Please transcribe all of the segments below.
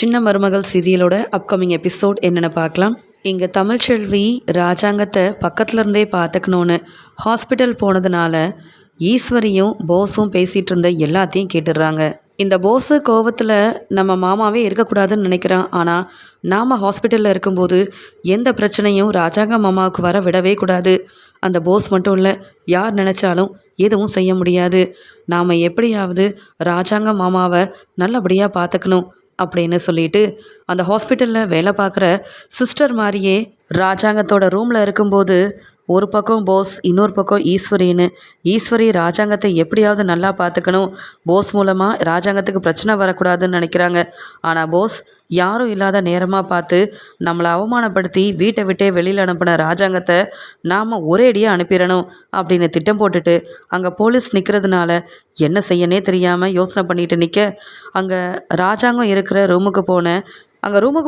சின்ன மருமகள் சீரியலோட upcoming episode என்னென்னு பார்க்கலாம். இங்கே தமிழ்ச்செல்வி ராஜாங்கத்தை பக்கத்துல இருந்தே பார்த்துக்கணுன்னு ஹாஸ்பிட்டல் போனதுனால ஈஸ்வரியும் போஸும் பேசிகிட்டு இருந்த எல்லாத்தையும் கேட்டுடுறாங்க. இந்த போஸு கோவத்தில் நம்ம மாமாவே இருக்கக்கூடாதுன்னு நினைக்கிறான். ஆனால் நாம் ஹாஸ்பிட்டலில் இருக்கும்போது எந்த பிரச்சனையும் ராஜாங்க மாமாவுக்கு வர விடவே கூடாது. அந்த போஸ் மட்டும் இல்லை, யார் நினச்சாலும் எதுவும் செய்ய முடியாது. நாம் எப்படியாவது ராஜாங்க மாமாவை நல்லபடியாக பார்த்துக்கணும் அப்படின்னு சொல்லிட்டு அந்த ஹாஸ்பிட்டலில் வேலை பார்க்குற சிஸ்டர் மாதிரியே ராஜாங்கத்தோட ரூமில் இருக்கும்போது ஒரு பக்கம் போஸ், இன்னொரு பக்கம் ஈஸ்வரி ராஜாங்கத்தை எப்படியாவது நல்லா பார்த்துக்கணும், போஸ் மூலமாக ராஜாங்கத்துக்கு பிரச்சனை வரக்கூடாதுன்னு நினைக்கிறாங்க. ஆனால் போஸ் யாரும் இல்லாத நேரமாக பார்த்து நம்மளை அவமானப்படுத்தி வீட்டை விட்டே வெளியில் அனுப்பின ராஜாங்கத்தை நாம் ஒரேடியாக அனுப்பிடணும் அப்படின்னு திட்டம் போட்டுட்டு அங்கே போலீஸ் நிற்கிறதுனால என்ன செய்யனே தெரியாமல் யோசனை பண்ணிட்டு நிற்க அங்கே ராஜாங்கம் இருக்கிற ரூமுக்கு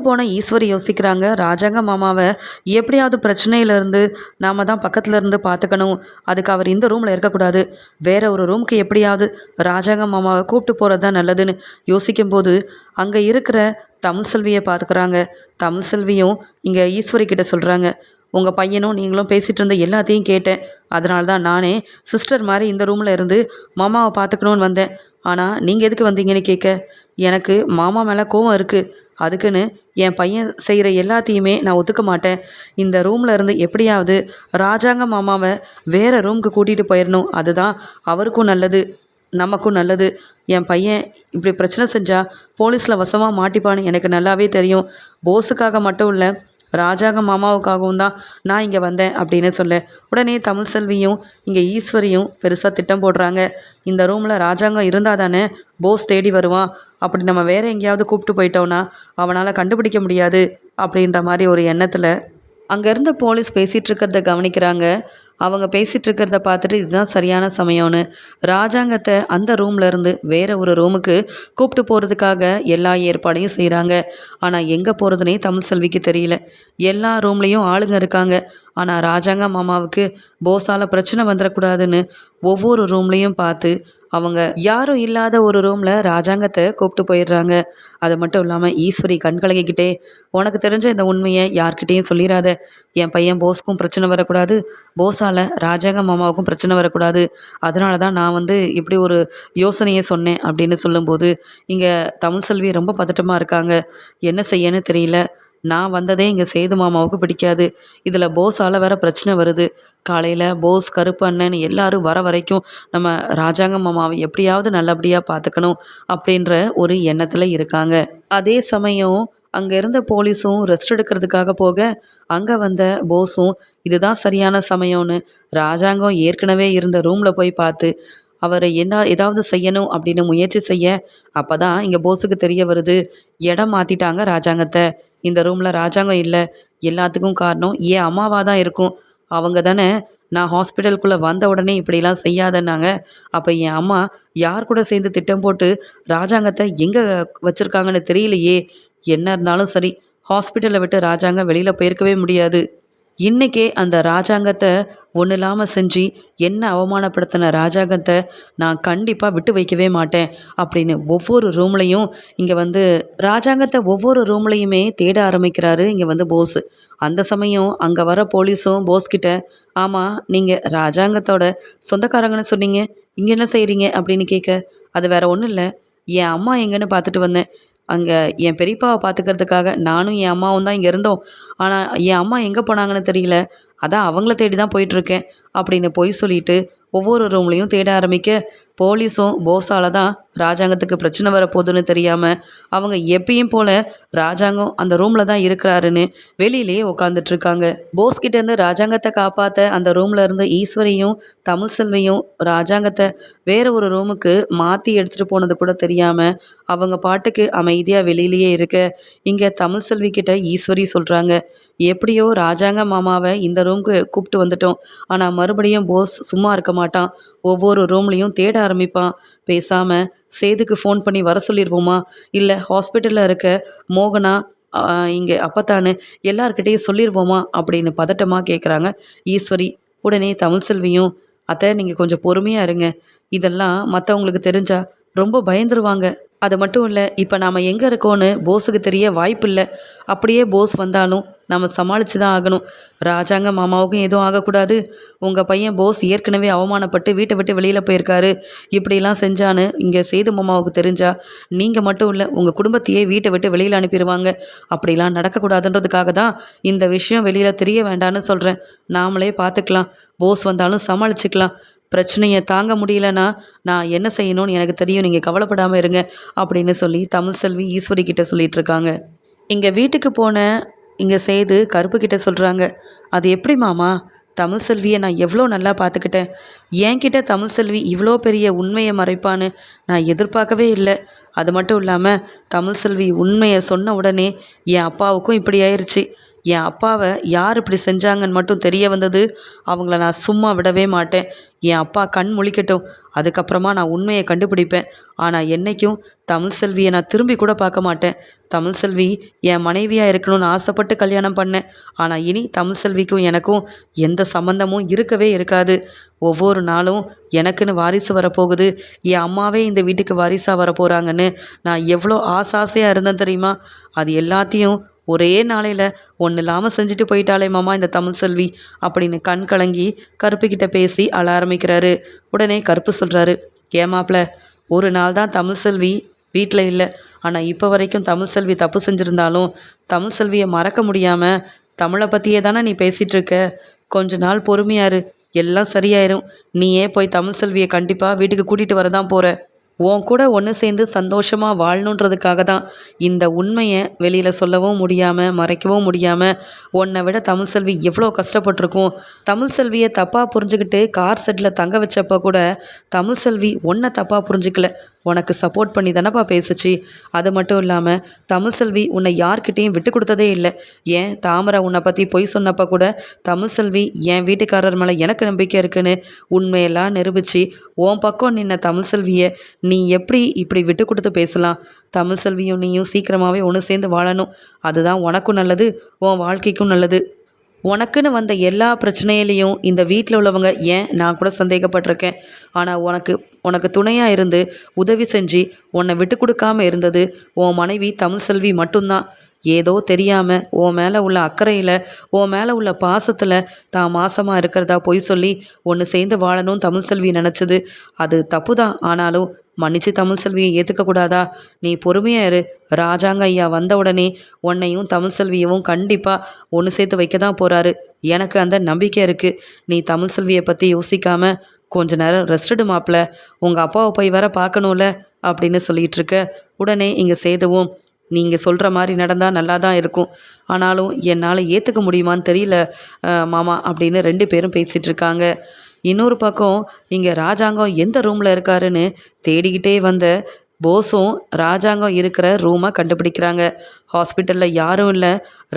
போன ஈஸ்வரி யோசிக்கிறாங்க. ராஜாங்க மாமாவை எப்படியாவது பிரச்சனையிலேருந்து நாம் தான் பக்கத்தில் இருந்து பார்த்துக்கணும். அதுக்கு அவர் இந்த ரூமில் இருக்கக்கூடாது, வேறு ஒரு ரூமுக்கு எப்படியாவது ராஜாங்க மாமாவை கூப்பிட்டு போகிறது தான் நல்லதுன்னு யோசிக்கும்போது அங்கே இருக்கிற தமிழ்செல்வியை பார்த்துக்கிறாங்க. தமிழ்செல்வியும் இங்கே ஈஸ்வரி கிட்ட சொல்கிறாங்க, உங்கள் பையனும் நீங்களும் பேசிகிட்டு இருந்த எல்லாத்தையும் கேட்டேன். அதனால தான் நானே சிஸ்டர் மாதிரி இந்த ரூமில் இருந்து மாமாவை பார்த்துக்கணுன்னு வந்தேன். ஆனால் நீங்கள் எதுக்கு வந்தீங்கன்னு கேட்க, எனக்கு மாமா மேலே கோவம் இருக்குது. அதுக்குன்னு என் பையன் செய்கிற எல்லாத்தையுமே நான் ஒத்துக்க மாட்டேன். இந்த ரூமில் இருந்து எப்படியாவது ராஜாங்க மாமாவை வேறு ரூமுக்கு கூட்டிகிட்டு போயிடணும். அதுதான் அவருக்கும் நல்லது, நமக்கும் நல்லது. என் பையன் இப்படி பிரச்சனை செஞ்சால் போலீஸில் வசமாக மாட்டிப்பான்னு எனக்கு நல்லாவே தெரியும். போஸுக்காக மட்டும் இல்லை, ராஜாங்க மாமாவுக்காகவும் தான் நான் இங்கே வந்தேன் அப்படின்னு சொல்ல உடனே தமிழ்செல்வியும் இங்கே ஈஸ்வரியும் பெருசாக திட்டம் போடுறாங்க. இந்த ரூமில் ராஜாங்கம் இருந்தால் தானே போஸ் தேடி வருவான். அப்படி நம்ம வேறு எங்கேயாவது கூப்பிட்டு போயிட்டோன்னா அவனால் கண்டுபிடிக்க முடியாது அப்படின்ற மாதிரி ஒரு எண்ணத்தில் அங்கே இருந்த போலீஸ் பேசிகிட்டு இருக்கிறத கவனிக்கிறாங்க. அவங்க பேசிகிட்டு இருக்கிறத பார்த்துட்டு இதுதான் சரியான சமயம்னு ராஜாங்கத்தை அந்த ரூமில் இருந்து வேறு ஒரு ரூமுக்கு கூப்பிட்டு போகிறதுக்காக எல்லா ஏற்பாடையும் செய்கிறாங்க. ஆனால் எங்கே போகிறதுனே தமிழ்செல்விக்கு தெரியல. எல்லா ரூம்லேயும் ஆளுங்க இருக்காங்க. ஆனால் ராஜாங்க மாமாவுக்கு போஸால் பிரச்சனை வந்துடக்கூடாதுன்னு ஒவ்வொரு ரூம்லேயும் பார்த்து அவங்க யாரும் இல்லாத ஒரு ரூமில் ராஜாங்கத்தை கூப்பிட்டு போயிடுறாங்க. அது மட்டும் இல்லாமல் ஈஸ்வரி கண்கலங்கிக்கிட்டே, உனக்கு தெரிஞ்ச இந்த உண்மையை யார்கிட்டையும் சொல்லிடாத. என் பையன் போஸ்க்கும் பிரச்சனை வரக்கூடாது, போஸால் ராஜாங்க மாமாவுக்கும் பிரச்சனை வரக்கூடாது. அதனால தான் நான் இப்படி ஒரு யோசனையை சொன்னேன் அப்படின்னு சொல்லும்போது இங்கே தமிழ்செல்வி ரொம்ப பதட்டமாக இருக்காங்க. என்ன செய்யன்னு தெரியல. நான் வந்ததே இங்கே சேது மாமாவுக்கு பிடிக்காது. இதில் போஸால் வேற பிரச்சனை வருது. காலையில் போஸ், கருப்பு அண்ணன் எல்லாரும் வர வரைக்கும் நம்ம ராஜாங்க மாமாவை எப்படியாவது நல்லபடியாக பார்த்துக்கணும் அப்படின்ற ஒரு எண்ணத்தில் இருக்காங்க. அதே சமயம் அங்கே இருந்த போலீஸும் ரெஸ்ட் எடுக்கிறதுக்காக போக அங்கே வந்த போஸும் இதுதான் சரியான சமயம்னு ராஜாங்கம் ஏற்கனவே இருந்த ரூமில் போய் பார்த்து அவரை ஏதாவது செய்யணும் அப்படின்னு முயற்சி செய்ய அப்போ தான் இங்கே போஸுக்கு தெரிய வருது, இடம் மாற்றிட்டாங்க ராஜாங்கத்தை. இந்த ரூமில் ராஜாங்கம் இல்லை. எல்லாத்துக்கும் காரணம் என் அம்மாவாக தான் இருக்கும். அவங்க தானே நான் ஹாஸ்பிட்டலுக்குள்ளே வந்த உடனே இப்படிலாம் செய்யாதன்னாங்க. அப்போ என் அம்மா யார் கூட சேர்ந்து திட்டம் போட்டு ராஜாங்கத்தை எங்கே வச்சுருக்காங்கன்னு தெரியலையே. என்ன இருந்தாலும் சரி, ஹாஸ்பிட்டலை விட்டு ராஜாங்கம் வெளியில் போயிருக்கவே முடியாது. இன்றைக்கே அந்த ராஜாங்கத்தை ஒன்றும் இல்லாமல் செஞ்சு என்ன அவமானப்படுத்தின ராஜாங்கத்தை நான் கண்டிப்பாக விட்டு வைக்கவே மாட்டேன் அப்படின்னு ஒவ்வொரு ரூம்லையும் இங்கே ராஜாங்கத்தை ஒவ்வொரு ரூம்லையுமே தேட ஆரம்பிக்கிறாரு இங்கே போஸ். அந்த சமயம் அங்கே வர போலீஸும் போஸ்கிட்ட, ஆமாம் நீங்கள் ராஜாங்கத்தோட சொந்தக்காரங்கன்னு சொன்னீங்க, இங்கே என்ன செய்கிறீங்க அப்படின்னு கேட்க, அது வேற ஒன்றும் இல்லை, என் அம்மா எங்கன்னு பார்த்துட்டு வந்தேன். அங்கே என் பெரியப்பாவை பார்த்துக்கிறதுக்காக நானும் என் அம்மாவும் தான் இங்கே இருந்தோம். ஆனால் என் அம்மா எங்கே போனாங்கன்னு தெரியல, அதான் அவங்கள தேடி தான் போயிட்டுருக்கேன் அப்படின்னு பொய் சொல்லிட்டு ஒவ்வொரு ரூம்லேயும் தேட ஆரம்பிக்க போலீஸும் போஸால் தான் ராஜாங்கத்துக்கு பிரச்சனை வரப்போகுதுன்னு தெரியாமல் அவங்க எப்பயும் போல் ராஜாங்கம் அந்த ரூமில் தான் இருக்கிறாருன்னு வெளியிலேயே உட்காந்துட்ருக்காங்க. போஸ்கிட்டேருந்து ராஜாங்கத்தை காப்பாற்ற அந்த ரூமில் இருந்து ஈஸ்வரியும் தமிழ்செல்வியும் ராஜாங்கத்தை வேறு ஒரு ரூமுக்கு மாற்றி எடுத்துகிட்டு போனது கூட தெரியாமல் அவங்க பாட்டுக்கு அமைதியாக வெளியிலேயே இருக்க இங்கே தமிழ்செல்வி கிட்ட ஈஸ்வரி சொல்கிறாங்க, எப்படியோ ராஜாங்க மாமாவை இந்த ரூமுக்கு கூப்பிட்டு வந்துட்டோம். ஆனால் மறுபடியும் போஸ் சும்மா இருக்க மாட்டான். ஒவ்வொரு ரூம்லேயும் தேட ஆரம்பிப்பான். பேசாமல் சேதுக்கு ஃபோன் பண்ணி வர சொல்லிடுவோமா, இல்லை ஹாஸ்பிட்டலில் இருக்க மோகனா இங்கே அப்பத்தானு எல்லார்கிட்டையும் சொல்லிடுவோமா அப்படின்னு பதட்டமாக கேட்குறாங்க ஈஸ்வரி. உடனே தமிழ்செல்வியும், அத்தை நீங்கள் கொஞ்சம் பொறுமையாக இருங்க, இதெல்லாம் மற்றவங்களுக்கு தெரிஞ்சா ரொம்ப பயந்துருவாங்க. அது மட்டும் இல்லை, இப்போ நாம் எங்கே இருக்கோன்னு போஸுக்கு தெரிய வாய்ப்பில்லை. அப்படியே போஸ் வந்தாலும் நம்ம சமாளித்து தான் ஆகணும். ராஜாங்க மாமாவுக்கும் எதுவும் ஆகக்கூடாது. உங்கள் பையன் போஸ் ஏற்கனவே அவமானப்பட்டு வீட்டை விட்டு வெளியில் போயிருக்காரு. இப்படிலாம் செஞ்சான்னு இங்கே சேது மாமாவுக்கு தெரிஞ்சா நீங்கள் மட்டும் இல்லை, உங்கள் குடும்பத்தையே வீட்டை விட்டு வெளியில் அனுப்பிடுவாங்க. அப்படிலாம் நடக்கக்கூடாதுன்றதுக்காக தான் இந்த விஷயம் வெளியில் தெரிய வேண்டான்னு சொல்கிறேன். நாமளே பார்த்துக்கலாம். போஸ் வந்தாலும் சமாளிச்சுக்கலாம். பிரச்சனையை தாங்க முடியலன்னா நான் என்ன செய்யணும்னு எனக்கு தெரியும். நீங்கள் கவலைப்படாமல் இருங்க அப்படின்னு சொல்லி தமிழ்செல்வி ஈஸ்வரி கிட்ட சொல்லிட்டு இருக்காங்க. இங்கே வீட்டுக்கு போன இங்கே சேது கருப்பு கிட்ட சொல்கிறாங்க, அது எப்படி மாமா, தமிழ்செல்வியை நான் எவ்வளோ நல்லா பார்த்துக்கிட்டேன். என்கிட்ட தமிழ்செல்வி இவ்வளோ பெரிய உண்மையை மறைப்பான்னு நான் எதிர்பார்க்கவே இல்லை. அது மட்டும் இல்லாமல் தமிழ்செல்வி உண்மையை சொன்ன உடனே என் அப்பாவுக்கும் இப்படி ஆயிடுச்சு. என் அப்பாவை யார் இப்படி செஞ்சாங்கன்னு மட்டும் தெரிய வந்தது. அவங்கள நான் சும்மா விடவே மாட்டேன். என் அப்பா கண் முழிக்கட்டும், அதுக்கப்புறமா நான் உண்மையை கண்டுபிடிப்பேன். ஆனால் என்றைக்கும் தமிழ்செல்வியை நான் திரும்பி கூட பார்க்க மாட்டேன். தமிழ்செல்வி என் மனைவியாக இருக்கணும்னு ஆசைப்பட்டு கல்யாணம் பண்ணேன். ஆனால் இனி தமிழ்செல்விக்கும் எனக்கும் எந்த சம்மந்தமும் இருக்கவே இருக்காது. ஒவ்வொரு நாளும் எனக்குன்னு வாரிசு வரப்போகுது, என் அம்மாவே இந்த வீட்டுக்கு வாரிசாக வரப்போகிறாங்கன்னு நான் எவ்வளோ ஆசையாக இருந்தேன் தெரியுமா? அது எல்லாத்தையும் ஒரே நாளையில் ஒன்றும் இல்லாமல் செஞ்சுட்டு போயிட்டாலே மாமா இந்த தமிழ்செல்வி அப்படின்னு கண் கலங்கி கருப்புக்கிட்ட பேசி அழ ஆரம்பிக்கிறாரு. உடனே கருப்பு சொல்கிறாரு, ஏமாப்ல, ஒரு நாள் தான் தமிழ்செல்வி வீட்டில் இல்லை. ஆனால் இப்போ வரைக்கும் தமிழ்செல்வி தப்பு செஞ்சுருந்தாலும் தமிழ்செல்வியை மறக்க முடியாமல் தமிழை பற்றியே தானே நீ பேசிகிட்டு இருக்க. கொஞ்ச நாள் பொறுமையாரு, எல்லாம் சரியாயிரும். நீயே போய் தமிழ்செல்வியை கண்டிப்பாக வீட்டுக்கு கூட்டிகிட்டு வரதான் போகிற. உன் கூட ஒன்று சேர்ந்து சந்தோஷமாக வாழணுன்றதுக்காக தான் இந்த உண்மையை வெளியில் சொல்லவும் முடியாமல் மறைக்கவும் முடியாமல் உன்னை விட தமிழ்செல்வி எவ்வளோ கஷ்டப்பட்டிருக்கும். தமிழ்செல்வியை தப்பாக புரிஞ்சுக்கிட்டு கார் செட்டில் தங்க வச்சப்போ கூட தமிழ்செல்வி உன்னை தப்பாக புரிஞ்சுக்கல, உனக்கு சப்போர்ட் பண்ணி தானப்பா பேசுச்சு. அது மட்டும் இல்லாமல் தமிழ்செல்வி உன்னை யார்கிட்டையும் விட்டு கொடுத்ததே இல்லை. ஏன் தாமரை உன்னை பற்றி பொய் சொன்னப்போ கூட தமிழ்செல்வி என் வீட்டுக்காரர் மேலே எனக்கு நம்பிக்கை இருக்குன்னு உண்மையெல்லாம் நிரூபித்து உன் பக்கம் நின்ன தமிழ்செல்வியை நீ எப்படி இப்படி விட்டு கொடுத்து பேசலாம்? தமிழ்செல்வியும் நீயும் சீக்கிரமாகவே ஒன்று சேர்ந்து வாழணும். அதுதான் உனக்கும் நல்லது, உன் வாழ்க்கைக்கும் நல்லது. உனக்குன்னு வந்த எல்லா பிரச்சனையிலையும் இந்த வீட்டில் உள்ளவங்க, ஏன் நான் கூட சந்தேகப்பட்டிருக்கேன், ஆனால் உனக்கு துணையாக இருந்து உதவி செஞ்சு உன்னை விட்டு கொடுக்காமல் இருந்தது உன் மனைவி தமிழ்செல்வி மட்டும்தான். ஏதோ தெரியாமல் உன் மேலே உள்ள அக்கறையில் உன் மேலே உள்ள பாசத்தில் தான் மாசமாக இருக்கிறதா பொய் சொல்லி ஒன்று சேர்ந்து வாழணும் தமிழ்செல்வி நினச்சது. அது தப்பு தான். ஆனாலும் மன்னிச்சு தமிழ்செல்வியை ஏற்றுக்கக்கூடாதா? நீ பொறுமையாக இரு. ராஜாங்க ஐயா வந்த உடனே உன்னையும் தமிழ்செல்வியவும் கண்டிப்பாக ஒன்று சேர்த்து வைக்க தான் போகிறாரு. எனக்கு அந்த நம்பிக்கை இருக்குது. நீ தமிழ்செல்வியை பற்றி யோசிக்காமல் கொஞ்ச நேரம் ரெஸ்ட் எடு மாப்ள. உங்கள் அப்பாவை போய் வர பார்க்கணும்ல அப்படின்னு சொல்லிகிட்டு இருக்க. உடனே இங்கே சேதுவும், நீங்கள் சொல்கிற மாதிரி நடந்தால் நல்லா தான் இருக்கும், ஆனாலும் என்னால் ஏற்றுக்க முடியுமான்னு தெரியல மாமா அப்படின்னு 2 பேரும் பேசிகிட்டு இருக்காங்க. இன்னொரு பக்கம் இங்கே ராஜாங்கம் எந்த ரூமில் இருக்காருன்னு தேடிக்கிட்டே வந்த போஸும் ராஜாங்கம் இருக்கிற ரூமை கண்டுபிடிக்கிறாங்க. ஹாஸ்பிட்டலில் யாரும் இல்லை.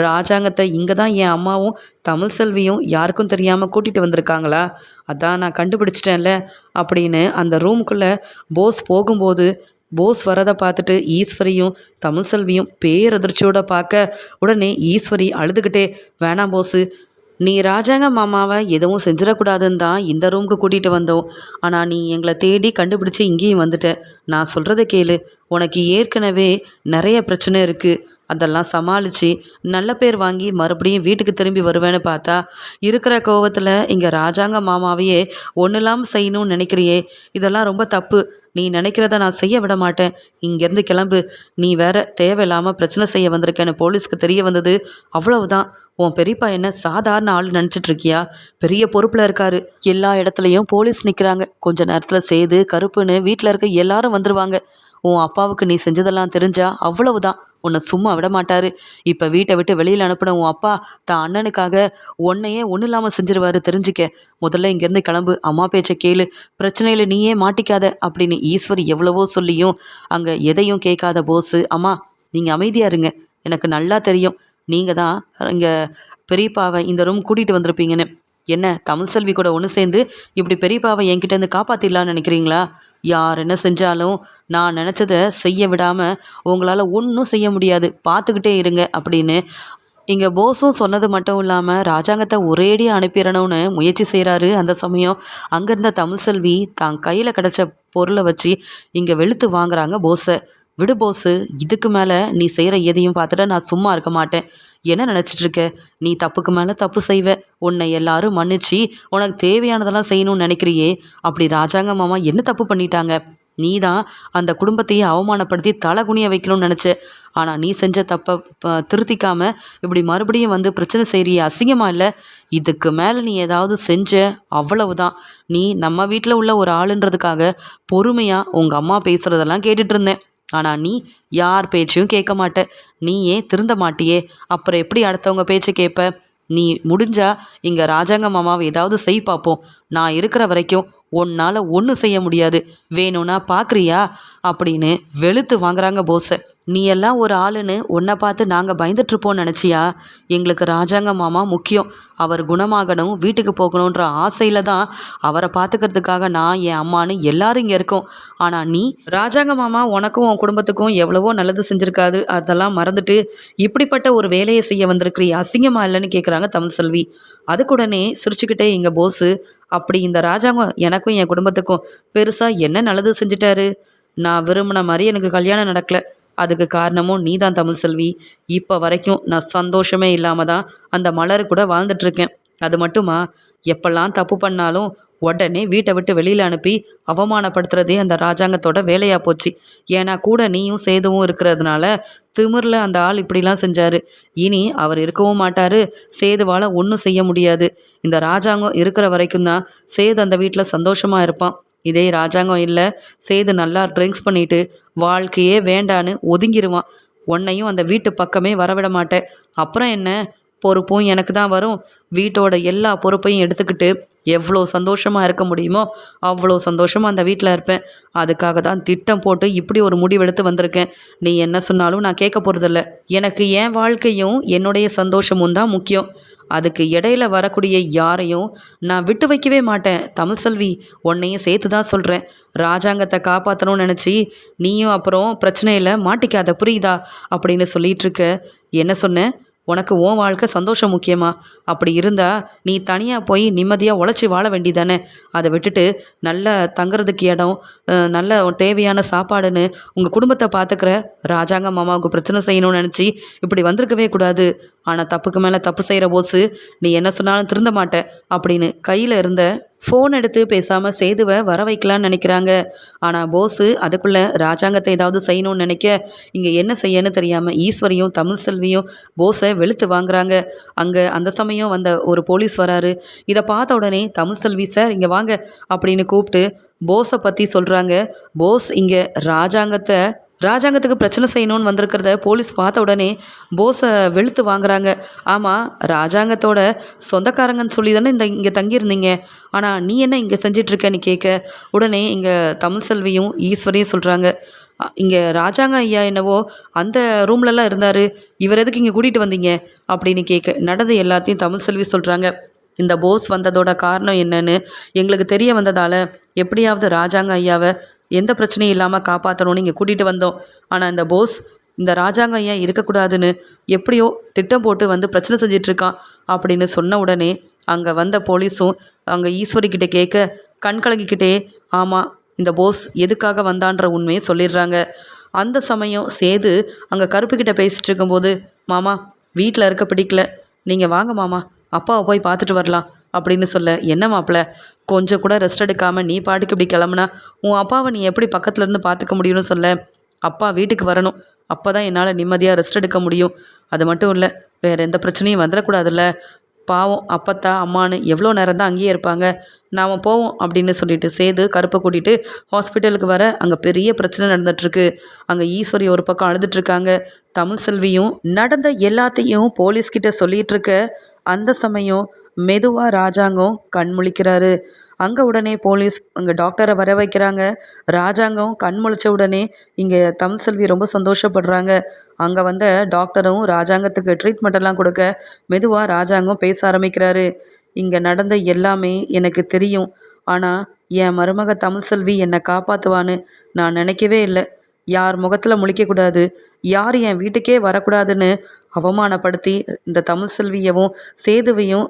ராஜாங்கத்தை இங்கே தான் என் அம்மாவும் தமிழ்செல்வியும் யாருக்கும் தெரியாமல் கூட்டிகிட்டு வந்திருக்காங்களா? அதான் நான் கண்டுபிடிச்சிட்டேன்ல அப்படின்னு அந்த ரூமுக்குள்ளே போஸ் போகும்போது போஸ் வரதை பார்த்துட்டு ஈஸ்வரியும் தமிழ்செல்வியும் பேரதிர்ச்சியோட பார்க்க உடனே ஈஸ்வரி அழுதுகிட்டே, வேணாம் போஸு, நீ ராஜாங்க மாமாவை எதுவும் செஞ்சிடக்கூடாதுன்னு தான் இந்த ரூமுக்கு கூட்டிகிட்டு வந்தோம். ஆனால் நீ எங்களை தேடி கண்டுபிடிச்சி இங்கேயும் வந்துட்ட. நான் சொல்கிறத கேளு. உனக்கு ஏற்கனவே நிறைய பிரச்சனை இருக்குது. அதெல்லாம் சமாளித்து நல்ல பேர் வாங்கி மறுபடியும் வீட்டுக்கு திரும்பி வருவேன்னு பார்த்தா இருக்கிற கோவத்தில் இங்கே ராஜாங்க மாமாவையே ஒன்றும் இல்லாமல் செய்யணும்னு நினைக்கிறியே. இதெல்லாம் ரொம்ப தப்பு. நீ நினைக்கிறத நான் செய்ய விட மாட்டேன். இங்கேருந்து கிளம்பு. நீ வேற தேவையில்லாமல் பிரச்சனை செய்ய வந்திருக்கேன்னு போலீஸ்க்கு தெரிய வந்தது, அவ்வளவுதான். உன் பெரியப்பா என்ன சாதாரண ஆள் நினச்சிட்டு இருக்கியா? பெரிய பொறுப்பில் இருக்காரு. எல்லா இடத்துலையும் போலீஸ் நிற்கிறாங்க. கொஞ்ச நேரத்தில் சேது கருப்புன்னு வீட்டில் இருக்க எல்லாரும் வந்துடுவாங்க. உன் அப்பாவுக்கு நீ செஞ்சதெல்லாம் தெரிஞ்சா அவ்வளவுதான், உன்னை சும்மா விட மாட்டாரு. இப்போ வீட்டை விட்டு வெளியில் அனுப்பின உன் அப்பா தான் அண்ணனுக்காக உன்னையே ஒன்றும் இல்லாமல் செஞ்சிருவாரு, தெரிஞ்சுக்க. முதல்ல இங்கேருந்து கிளம்பு, அம்மா பேச்சை கேளு, பிரச்சனையில் நீயே மாட்டிக்காத அப்படின்னு ஈஸ்வரி எவ்வளவோ சொல்லியும் அங்கே எதையும் கேட்காத போஸு, அம்மா நீங்கள் அமைதியாக இருங்க, எனக்கு நல்லா தெரியும் நீங்கள் தான் இங்கே பெரியப்பாவை இந்த ரூம் கூட்டிகிட்டு வந்திருப்பீங்கன்னு. என்ன தமிழ்செல்வி கூட ஒன்று சேர்ந்து இப்படி பெரியப்பாவை என்கிட்டேருந்து காப்பாற்றிடலான்னு நினைக்கிறீங்களா? யார் என்ன செஞ்சாலும் நான் நினச்சதை செய்ய விடாமல் உங்களால் ஒன்றும் செய்ய முடியாது, பார்த்துக்கிட்டே இருங்க அப்படின்னு இங்கே போஸும் சொன்னது மட்டும் இல்லாமல் ராஜாங்கத்தை ஒரேடியாக அனுப்பிடணும்னு முயற்சி செய்கிறாரு. அந்த சமயம் அங்கேருந்த தமிழ்செல்வி தான் கையில் கிடச்ச பொருளை வச்சு இங்கே வெளுத்து வாங்குறாங்க போஸை. விடு போஸு, இதுக்கு மேலே நீ செய்கிற எதையும் பார்த்துட்டு நான் சும்மா இருக்க மாட்டேன். என்ன நினச்சிட்டு இருக்க? நீ தப்புக்கு மேலே தப்பு செய்வ. உன்னை எல்லாரும் மன்னிச்சு உனக்கு தேவையானதெல்லாம் செய்யணும்னு நினைக்கிறியே. அப்படி ராஜாங்க மாமா என்ன தப்பு பண்ணிட்டாங்க? நீ தான் அந்த குடும்பத்தையே அவமானப்படுத்தி தலை குனிய வைக்கணும்னு நினச்ச. ஆனால் நீ செஞ்ச தப்பை திருத்திக்காம இப்படி மறுபடியும் வந்து பிரச்சனை செய்கிறியே, அசிங்கமா இல்லை? இதுக்கு மேலே நீ ஏதாவது செஞ்ச, அவ்வளவுதான். நீ நம்ம வீட்டில் உள்ள ஒரு ஆளுன்றதுக்காக பொறுமையாக உங்கள் அம்மா பேசுகிறதெல்லாம் கேட்டுட்டு இருந்தேன். ஆனால் நீ யார் பேச்சையும் கேட்க மாட்ட. நீ ஏன் திருந்த மாட்டியே? அப்புறம் எப்படி அடுத்தவங்க பேச்சை கேட்ப? நீ முடிஞ்சா இங்கே ராஜாங்க மாமாவை ஏதாவது செய் பார்ப்போம். நான் இருக்கிற வரைக்கும் உன்னால் ஒன்றும் செய்ய முடியாது. வேணும்னா பார்க்குறியா? அப்படின்னு வெளுத்து வாங்குறாங்க போஸை. நீ எல்லாம் ஒரு ஆளுன்னு உன்னை பார்த்து நாங்கள் பயந்துட்டுருப்போம்னு நினச்சியா? எங்களுக்கு ராஜாங்க மாமா முக்கியம். அவர் குணமாகணும், வீட்டுக்கு போகணுன்ற ஆசையில் தான் அவரை பார்த்துக்கிறதுக்காக நான் என் அம்மானு எல்லாரும் இங்கே இருக்கோம். ஆனால் நீ ராஜாங்க மாமா உனக்கும் உன் குடும்பத்துக்கும் எவ்வளவோ நல்லது செஞ்சுருக்காது. அதெல்லாம் மறந்துட்டு இப்படிப்பட்ட ஒரு வேலையை செய்ய வந்திருக்கிறீ, அசிங்கமா இல்லைன்னு கேட்குறாங்க தமிழ்செல்வி. அதுக்குடனே சிரிச்சுக்கிட்டே இங்கே போஸு, அப்படி இந்த ராஜாங்கம் எனக்கும் என் குடும்பத்துக்கும் பெருசாக என்ன நல்லது செஞ்சிட்டாரு? நான் விரும்பின மாதிரி எனக்கு கல்யாணம் நடக்கலை. அதுக்கு காரணமும் நீ தான் தமிழ்செல்வி. இப்போ வரைக்கும் நான் சந்தோஷமே இல்லாமல் தான் அந்த மலர் கூட வாழ்ந்துட்டுருக்கேன். அது மட்டுமா, எப்பெல்லாம் தப்பு பண்ணாலும் உடனே வீட்டை விட்டு வெளியில் அனுப்பி அவமானப்படுத்துறதே அந்த ராஜாங்கத்தோட வேலையாக போச்சு. ஏன்னா கூட நீயும் சேதுவும் இருக்கிறதுனால திமிரில் அந்த ஆள் இப்படிலாம் செஞ்சார். இனி அவர் இருக்கவும் மாட்டார். சேதுவால் ஒன்றும் செய்ய முடியாது. இந்த ராஜாங்கம் இருக்கிற வரைக்கும் தான் சேது அந்த வீட்டில் சந்தோஷமாக இருப்பான். இதே ராஜாங்கம் இல்லை, சேது நல்லா ட்ரிங்க்ஸ் பண்ணிட்டு வாழ்க்கையே வேண்டான்னு ஒதுங்கிடுவான். உன்னையும் அந்த வீட்டு பக்கமே வரவிட மாட்டேன். அப்புறம் என்ன? பொறுப்பும் எனக்கு தான் வரும். வீட்டோட எல்லா பொறுப்பையும் எடுத்துக்கிட்டு எவ்வளோ சந்தோஷமாக இருக்க முடியுமோ அவ்வளோ சந்தோஷமாக அந்த வீட்டில் இருப்பேன். அதுக்காக தான் திட்டம் போட்டு இப்படி ஒரு முடிவெடுத்து வந்திருக்கேன். நீ என்ன சொன்னாலும் நான் கேட்க போகிறதில்ல. எனக்கு என் வாழ்க்கையும் என்னுடைய சந்தோஷமும் தான் முக்கியம். அதுக்கு இடையில வரக்கூடிய யாரையும் நான் விட்டு வைக்கவே மாட்டேன். தமிழ்செல்வி, உன்னையும் சேர்த்து தான் சொல்கிறேன். ராஜாங்கத்தை காப்பாற்றணும்னு நினச்சி நீயும் அப்புறம் பிரச்சனையில் மாட்டிக்காத, புரியுதா? அப்படின்னு சொல்லிகிட்ருக்க. என்ன சொன்ன? உனக்கு உன் வாழ்க்கை சந்தோஷம் முக்கியமா? அப்படி இருந்தால் நீ தனியாக போய் நிம்மதியாக உழைச்சி வாழ வேண்டியதானே. அதை விட்டுட்டு நல்ல தங்குறதுக்கு இடம், நல்ல தேவையான சாப்பாடுன்னு உங்கள் குடும்பத்தை பார்த்துக்கிற ராஜாங்க மாமாவுக்கு பிரச்சனை செய்யணும்னு நினச்சி இப்படி வந்திருக்கவே கூடாது. ஆனால் தப்புக்கு மேலே தப்பு செய்கிற போஸு, நீ என்ன சொன்னாலும் திருந்த மாட்ட அப்படின்னு கையில் இருந்த ஃபோன் எடுத்து பேசாமல் சேதுவை வர வைக்கலான்னு நினைக்கிறாங்க. ஆனால் போஸு அதுக்குள்ளே ராஜாங்கத்தை ஏதாவது செய்யணும்னு நினைக்க இங்கே என்ன செய்யன்னு தெரியாமல் ஈஸ்வரியும் தமிழ்செல்வியும் போஸை வெளுத்து வாங்குறாங்க. அங்கே அந்த சமயம் வந்த ஒரு போலீஸ் வராரு. இதை பார்த்த உடனே தமிழ்செல்வி, சார் இங்கே வாங்க அப்படின்னு கூப்பிட்டு போஸை பற்றி சொல்கிறாங்க. போஸ் இங்கே ராஜாங்கத்துக்கு பிரச்சனை செய்யணும்னு வந்திருக்கிறத போலீஸ் பார்த்த உடனே போஸை வெளுத்து வாங்குறாங்க. ஆமாம், ராஜாங்கத்தோட சொந்தக்காரங்கன்னு சொல்லி தானே இங்கே தங்கியிருந்தீங்க. ஆனால் நீ என்ன இங்கே செஞ்சிட்ருக்கன்னு கேட்க உடனே இங்கே தமிழ்செல்வியும் ஈஸ்வரியும் சொல்கிறாங்க, இங்கே ராஜாங்க ஐயா என்னவோ அந்த ரூம்லலாம் இருந்தார், இவர் எதுக்கு இங்கே கூட்டிகிட்டு வந்தீங்க அப்படின்னு கேட்க நடந்து எல்லாத்தையும் தமிழ்செல்வி சொல்கிறாங்க. இந்த போஸ் வந்ததோட காரணம் என்னன்னு எங்களுக்கு தெரிய வந்ததால் எப்படியாவது ராஜாங்க ஐயாவை எந்த பிரச்சனையும் இல்லாமல் காப்பாற்றணும்னு இங்கே கூட்டிகிட்டு வந்தோம். ஆனால் இந்த போஸ் இந்த ராஜாங்க ஐயா இருக்கக்கூடாதுன்னு எப்படியோ திட்டம் போட்டு வந்து பிரச்சனை செஞ்சிட்ருக்கான் அப்படின்னு சொன்ன உடனே அங்கே வந்த போலீஸும் அங்கே ஈஸ்வரிக்கிட்ட கேட்க கண் கலங்கிக்கிட்டே ஆமாம் இந்த போஸ் எதுக்காக வந்தான்ற உண்மையை சொல்லிடுறாங்க. அந்த சமயம் சேது அங்கே கருப்புக்கிட்ட பேசிகிட்டு இருக்கும்போது, மாமா வீட்டில் இருக்க பிடிக்கல, நீங்கள் வாங்க மாமா, அப்பாவை போய் பார்த்துட்டு வரலாம் அப்படின்னு சொல்ல, என்ன மாப்பிள்ள கொஞ்சம் கூட ரெஸ்ட் எடுக்காமல் நீ பாட்டுக்கு இப்படி கிளம்புனா உன் அப்பாவை நீ எப்படி பக்கத்துலேருந்து பார்த்துக்க முடியும்னு சொல்ல, அப்பா வீட்டுக்கு வரணும், அப்போ தான் என்னால் நிம்மதியாக ரெஸ்ட் எடுக்க முடியும். அது மட்டும் இல்லை, வேறு எந்த பிரச்சனையும் வந்துடக்கூடாதுல்ல. பாவம் அப்பத்தா அம்மானு எவ்வளோ நேரம் தான் அங்கேயே இருப்பாங்க, நாம் போவோம் அப்படின்னு சொல்லிட்டு சேது கருப்பை கூட்டிகிட்டு ஹாஸ்பிட்டலுக்கு வர அங்கே பெரிய பிரச்சனை நடந்துகிட்ருக்கு. அங்கே ஈஸ்வரி ஒரு பக்கம் அழுதுட்ருக்காங்க. தமிழ்செல்வியும் நடந்த எல்லாத்தையும் போலீஸ்கிட்ட சொல்லிகிட்ருக்க அந்த சமயம் மெதுவாக ராஜாங்கம் கண் முழிக்கிறாரு. அங்கே உடனே போலீஸ் அங்கே டாக்டரை வர வைக்கிறாங்க. ராஜாங்கம் கண் முழிச்ச உடனே இங்கே தமிழ்செல்வி ரொம்ப சந்தோஷப்படுறாங்க. அங்கே வந்த டாக்டரும் ராஜாங்கத்துக்கு ட்ரீட்மெண்ட்டெல்லாம் கொடுக்க மெதுவாக ராஜாங்கம் பேச ஆரம்பிக்கிறாரு. இங்கே நடந்த எல்லாமே எனக்கு தெரியும், ஆனால் என் மருமக தமிழ்செல்வி என்னை காப்பாற்றுவான்னு நான் நினைக்கவே இல்லை. யார் முகத்தில் முழிக்கக்கூடாது, யார் என் வீட்டுக்கே வரக்கூடாதுன்னு அவமானப்படுத்தி இந்த தமிழ்செல்வியவும் சேதுவையும்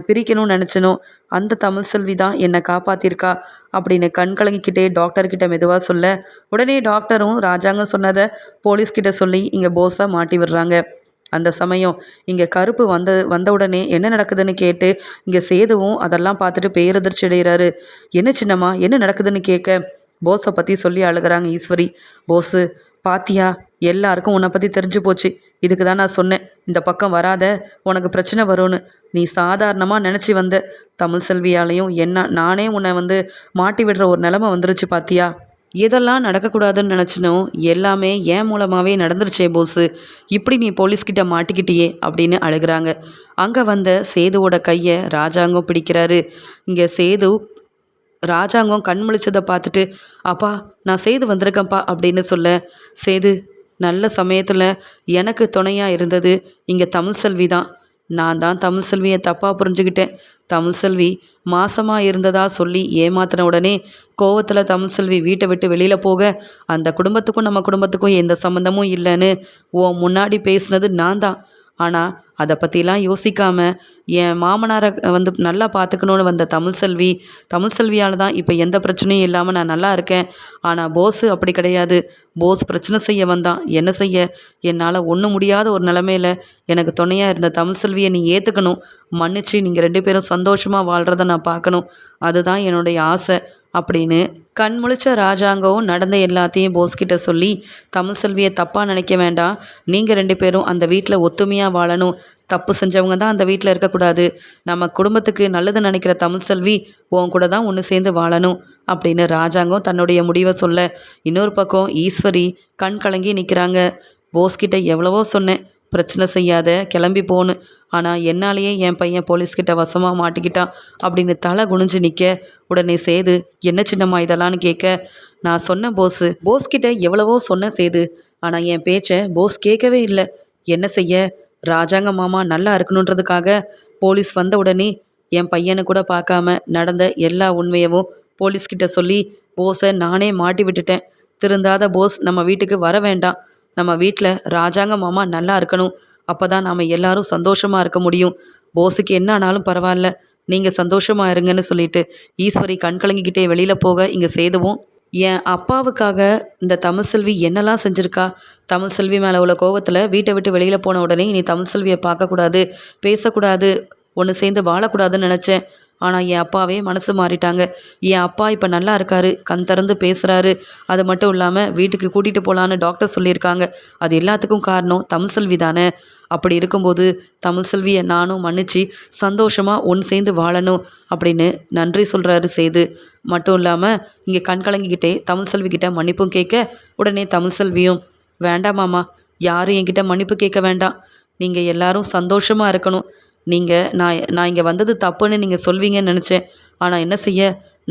பிரிக்கணும்னு நினச்சனோ அந்த தமிழ் செல்வி தான் என்னை காப்பாற்றிருக்கா அப்படின்னு கண் கலங்கிக்கிட்டே டாக்டர்கிட்ட மெதுவாக சொல்ல, உடனே டாக்டரும் ராஜாங்கம் சொன்னதை போலீஸ்கிட்ட சொல்லி இங்கே போஸாக மாட்டி விடுறாங்க. அந்த சமயம் இங்கே கருப்பு வந்த உடனே என்ன நடக்குதுன்னு கேட்டு இங்கே சேதுவும் அதெல்லாம் பார்த்துட்டு பேரதிர்ச்சி அடைகிறாரு. என்ன சின்னம்மா என்ன நடக்குதுன்னு கேட்க போஸை பற்றி சொல்லி அழுகிறாங்க ஈஸ்வரி. போஸு பாத்தியா, எல்லாருக்கும் உன்னை பற்றி தெரிஞ்சு போச்சு. இதுக்கு தான் நான் சொன்னேன், இந்த பக்கம் வராத, உனக்கு பிரச்சனை வரும்னு. நீ சாதாரணமாக நினச்சி வந்த தமிழ் செல்வியாலையும் நானே உன்னை மாட்டி விடுற ஒரு நிலமை வந்துருச்சு பாத்தியா. எதெல்லாம் நடக்கக்கூடாதுன்னு நினச்சினோ எல்லாமே என் மூலமாகவே நடந்துருச்சே போஸு. இப்படி நீ போலீஸ்கிட்ட மாட்டிக்கிட்டியே அப்படின்னு அழுகிறாங்க. அங்கே வந்த சேதுவோட கையை ராஜாங்கம் பிடிக்கிறாரு. இங்கே சேது ராஜாங்கம் கண் முழிச்சதை பார்த்துட்டு, அப்பா நான் சேது வந்திருக்கேன்ப்பா அப்படின்னு சொல்ல, சேது நல்ல சமயத்தில் எனக்கு துணையாக இருந்தது இங்கே தமிழ் செல்வி தான். நான் தான் தமிழ் செல்வியை தப்பாக புரிஞ்சுக்கிட்டேன். தமிழ் செல்வி மாசமாக இருந்ததா சொல்லி ஏமாத்தின உடனே கோவத்தில் தமிழ் செல்வி வீட்டை விட்டு வெளியில் போக, அந்த குடும்பத்துக்கும் நம்ம குடும்பத்துக்கும் எந்த சம்மந்தமும் இல்லைன்னு முன்னாடி பேசுனது நான் தான். ஆனால் அதை பற்றிலாம் யோசிக்காமல் என் மாமனாரை நல்லா பார்த்துக்கணுன்னு வந்த தமிழ் செல்வியால் தான் இப்போ எந்த பிரச்சனையும் இல்லாமல் நான் நல்லா இருக்கேன். ஆனால் போஸு அப்படி கிடையாது. போஸ் பிரச்சனை செய்ய வந்தான். என்ன செய்ய, என்னால் ஒன்றும் முடியாத ஒரு நிலமையில் எனக்கு துணையாக இருந்த தமிழ் செல்வியை நீ ஏற்றுக்கணும். மன்னிச்சு நீங்கள் 2 பேரும் சந்தோஷமாக வாழ்கிறத நான் பார்க்கணும். அதுதான் என்னுடைய ஆசை அப்படின்னு கண் முழிச்ச ராஜாங்கம் நடந்த எல்லாத்தையும் போஸ்கிட்ட சொல்லி, தமிழ் செல்வியை தப்பாக நினைக்க வேண்டாம், நீங்கள் 2 பேரும் அந்த வீட்டில் ஒத்துமையாக வாழணும். தப்பு செஞ்சவங்க தான் அந்த வீட்டில் இருக்கக்கூடாது. நம்ம குடும்பத்துக்கு நல்லது நினைக்கிற தமிழ் செல்வி உன் கூட தான் ஒன்று சேர்ந்து வாழணும் அப்படின்னு ராஜாங்கம் தன்னுடைய முடிவை சொல்ல, இன்னொரு பக்கம் ஈஸ்வரி கண் கலங்கி நிற்கிறாங்க. போஸ்கிட்ட எவ்வளவோ சொன்னேன், பிரச்சனை செய்யாத, கிளம்பி போன்னு. ஆனால் என்னாலேயே என் பையன் போலீஸ்கிட்ட வசமாக மாட்டிக்கிட்டான் அப்படின்னு தலை குனிஞ்சு நிற்க, உடனே சேது என்ன சின்னம்மா இதெல்லாம்னு கேட்க, நான் சொன்னேன் போஸ்கிட்ட எவ்வளவோ சொன்னேன் சேது, ஆனால் என் பேச்சை போஸ் கேட்கவே இல்லை. என்ன செய்ய, ராஜாங்க மாமா நல்லா இருக்கணுன்றதுக்காக போலீஸ் வந்த உடனே என் பையனை கூட பார்க்காம நடந்த எல்லா உண்மையவும் போலீஸ்கிட்ட சொல்லி போஸை நானே மாட்டி விட்டுட்டேன். திருந்தாத போஸ் நம்ம வீட்டுக்கு வர வேண்டாம். நம்ம வீட்டில் ராஜாங்க மாமா நல்லா இருக்கணும். அப்போ தான் நாம் எல்லாரும் சந்தோஷமாக இருக்க முடியும். போஸுக்கு என்ன ஆனாலும் பரவாயில்ல, நீங்கள் சந்தோஷமாக இருங்கன்னு சொல்லிட்டு ஈஸ்வரி கண் கலங்கிக்கிட்டே வெளியில் போக, இங்கே சேதுவும் என் அப்பாவுக்காக இந்த தமிழ் செல்வி என்னெல்லாம் செஞ்சுருக்கா, தமிழ் செல்வி மேலே உள்ள கோவத்தில் வீட்டை விட்டு வெளியில் போன உடனே நீ தமிழ் செல்வியை பார்க்கக்கூடாது, பேசக்கூடாது, ஒன்று சேர்ந்து வாழக்கூடாதுன்னு நினச்சேன். ஆனால் என் அப்பாவே மனசு மாறிட்டாங்க. என் அப்பா இப்போ நல்லா இருக்காரு, கண் திறந்து பேசுகிறாரு. அது மட்டும் இல்லாமல் வீட்டுக்கு கூட்டிகிட்டு போகலான்னு டாக்டர் சொல்லியிருக்காங்க. அது எல்லாத்துக்கும் காரணம் தமிழ் செல்வி தானே. அப்படி இருக்கும்போது தமிழ் செல்வியை நானும் மன்னிச்சு சந்தோஷமாக ஒன்று சேர்ந்து வாழணும் அப்படின்னு நன்றி சொல்கிறாரு சேது. மட்டும் இல்லாமல் இங்கே கண் கலங்கிக்கிட்டே தமிழ் செல்விக்கிட்ட மன்னிப்பும் கேட்க, உடனே தமிழ் செல்வியும் வேண்டாம் மாமா, யாரும் என்கிட்ட மன்னிப்பு கேட்க வேண்டாம். நீங்கள் எல்லாரும் சந்தோஷமாக இருக்கணும். நான் இங்கே வந்தது தப்புன்னு நீங்கள் சொல்வீங்கன்னு நினச்சேன். ஆனால் என்ன செய்ய,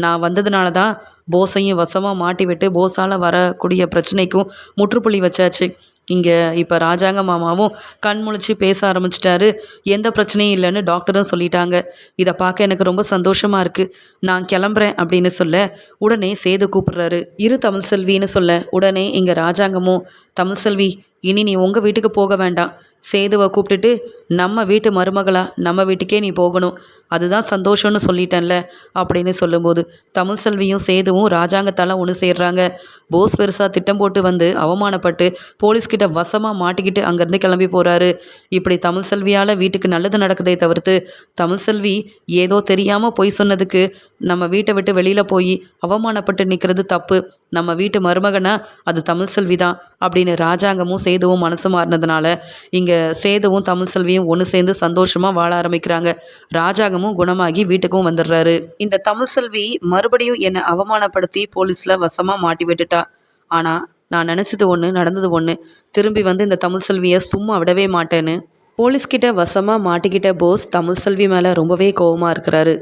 நான் வந்ததுனால தான் போஸையும் வசமாக மாட்டி விட்டு போஸால் வரக்கூடிய பிரச்சனைக்கும் முற்றுப்புள்ளி வச்சாச்சு. இங்கே இப்போ ராஜாங்க மாமாவும் கண் முழிச்சு பேச ஆரம்பிச்சிட்டாரு. எந்த பிரச்சனையும் இல்லைன்னு டாக்டரும் சொல்லிட்டாங்க. இதை பார்க்க எனக்கு ரொம்ப சந்தோஷமாக இருக்குது. நான் கிளம்புறேன் அப்படின்னு சொல்ல, உடனே சேது கூப்பிடுறாரு. இரு தமிழ் செல்வின்னு சொல்ல, உடனே இங்கே ராஜாங்கமும் தமிழ் செல்வி இனி நீ உங்கள் வீட்டுக்கு போக வேண்டாம், சேதுவை கூப்பிட்டுட்டு நம்ம வீட்டு மருமகளா நம்ம வீட்டுக்கே நீ போகணும், அதுதான் சந்தோஷம்னு சொல்லிட்டேன்ல அப்படின்னு சொல்லும்போது தமிழ் செல்வியும் சேதுவும் ராஜாங்கத்தால் ஒன்று சேர்றாங்க. போஸ் பெருசாக திட்டம் போட்டு அவமானப்பட்டு போலீஸ்கிட்ட வசமாக மாட்டிக்கிட்டு அங்கேருந்து கிளம்பி போகிறாரு. இப்படி தமிழ் செல்வியால் வீட்டுக்கு நல்லது நடக்குதே தவிர்த்து தமிழ் செல்வி ஏதோ தெரியாமல் பொய் சொன்னதுக்கு நம்ம வீட்டை விட்டு வெளியில் போய் அவமானப்பட்டு நிற்கிறது தப்பு. நம்ம வீட்டு மருமகனா அது தமிழ் செல்வி தான் அப்படின்னு ராஜாங்கமும் சேதுவும் மனசு மாறினதுனால இங்கே சேதுவும் தமிழ் செல்வியும் ஒன்று சேர்ந்து சந்தோஷமாக வாழ ஆரம்பிக்கிறாங்க. ராஜாங்கமும் குணமாகி வீட்டுக்கும் வந்துடுறாரு. இந்த தமிழ் செல்வி மறுபடியும் என்னை அவமானப்படுத்தி போலீஸில் வசமாக மாட்டி விட்டுட்டா. ஆனால் நான் நினச்சது ஒன்று, நடந்தது ஒன்று. திரும்பி இந்த தமிழ் செல்வியை சும்மா விடவே மாட்டேன்னு போலீஸ்கிட்ட வசமாக மாட்டிக்கிட்ட போஸ் தமிழ் செல்வி மேலே ரொம்பவே கோவமாக இருக்கிறாரு.